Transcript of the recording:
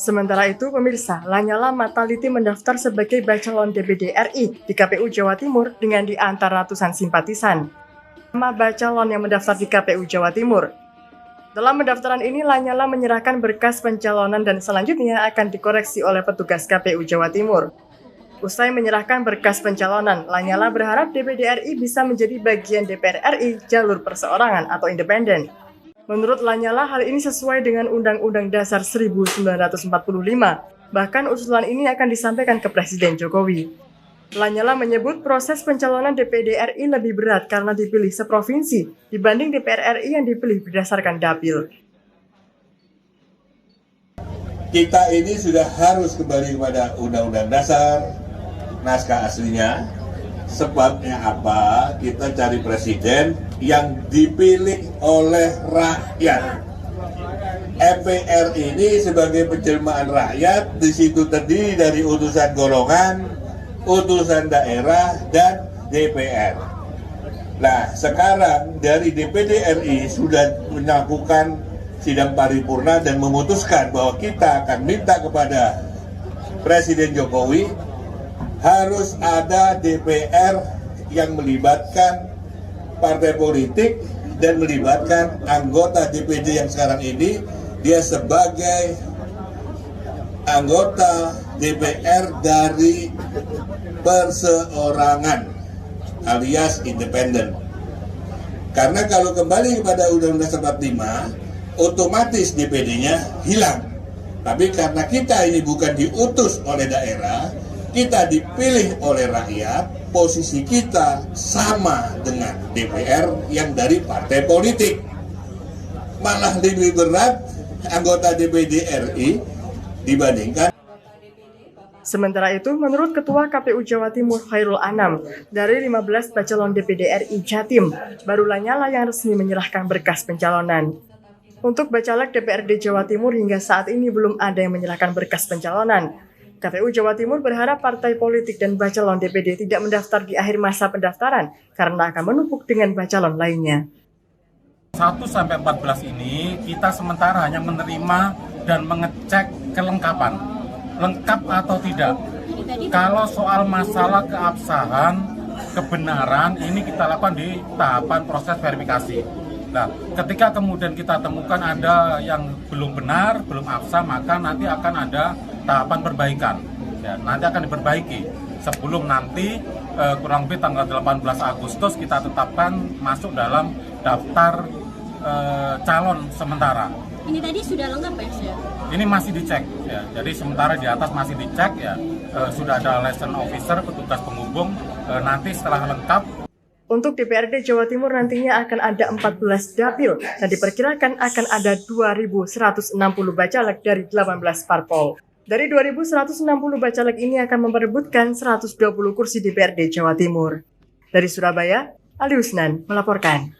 Sementara itu, pemirsa, Lanyala Mataliti mendaftar sebagai bacalon DPD RI di KPU Jawa Timur dengan di antara ratusan simpatisan. Nama bacalon yang mendaftar di KPU Jawa Timur. Dalam pendaftaran ini, Lanyala menyerahkan berkas pencalonan dan selanjutnya akan dikoreksi oleh petugas KPU Jawa Timur. Usai menyerahkan berkas pencalonan, Lanyala berharap DPD RI bisa menjadi bagian DPR RI jalur perseorangan atau independen. Menurut Lanyala, hal ini sesuai dengan Undang-Undang Dasar 1945. Bahkan usulan ini akan disampaikan ke Presiden Jokowi. Lanyala menyebut proses pencalonan DPD RI lebih berat karena dipilih seprovinsi dibanding DPR RI yang dipilih berdasarkan dapil. Kita ini sudah harus kembali kepada Undang-Undang Dasar, naskah aslinya. Sebabnya apa? Kita cari presiden yang dipilih oleh rakyat. MPR ini sebagai penjelmaan rakyat, di situ terdiri dari utusan golongan, utusan daerah, dan DPR. Nah, sekarang dari DPD RI sudah melakukan sidang paripurna dan memutuskan bahwa kita akan minta kepada Presiden Jokowi harus ada DPR yang melibatkan partai politik dan melibatkan anggota DPD yang sekarang ini dia sebagai anggota DPR dari perseorangan alias independen. Karena kalau kembali kepada Undang-Undang 45, otomatis DPD-nya hilang. Tapi karena kita ini bukan diutus oleh daerah, kita dipilih oleh rakyat, posisi kita sama dengan DPR yang dari partai politik. Malah lebih berat anggota DPD RI dibandingkan. Sementara itu, menurut Ketua KPU Jawa Timur Khairul Anam, dari 15 bacalon DPD RI Jatim, baru Lanyala yang resmi menyerahkan berkas pencalonan. Untuk bacalek DPRD Jawa Timur hingga saat ini belum ada yang menyerahkan berkas pencalonan. KPU Jawa Timur berharap partai politik dan bacalon DPD tidak mendaftar di akhir masa pendaftaran karena akan menumpuk dengan bacalon lainnya. 1-14 ini kita sementara hanya menerima dan mengecek kelengkapan, lengkap atau tidak. Kalau soal masalah keabsahan, kebenaran ini kita lakukan di tahapan proses verifikasi. Nah, ketika kemudian kita temukan ada yang belum benar, belum absah, maka nanti akan ada tahapan perbaikan. Ya, nanti akan diperbaiki sebelum nanti kurang lebih tanggal 18 Agustus kita tetapkan masuk dalam daftar calon sementara. Ini tadi sudah lengkap ya? Ini masih dicek ya. Jadi sementara di atas masih dicek ya. Sudah ada liaison officer, petugas penghubung. Nanti setelah lengkap. Untuk DPRD Jawa Timur nantinya akan ada 14 dapil dan diperkirakan akan ada 2.160 bacalek dari 18 parpol. Dari 2.160 bacalek ini akan memperebutkan 120 kursi DPRD Jawa Timur. Dari Surabaya, Ali Husnan melaporkan.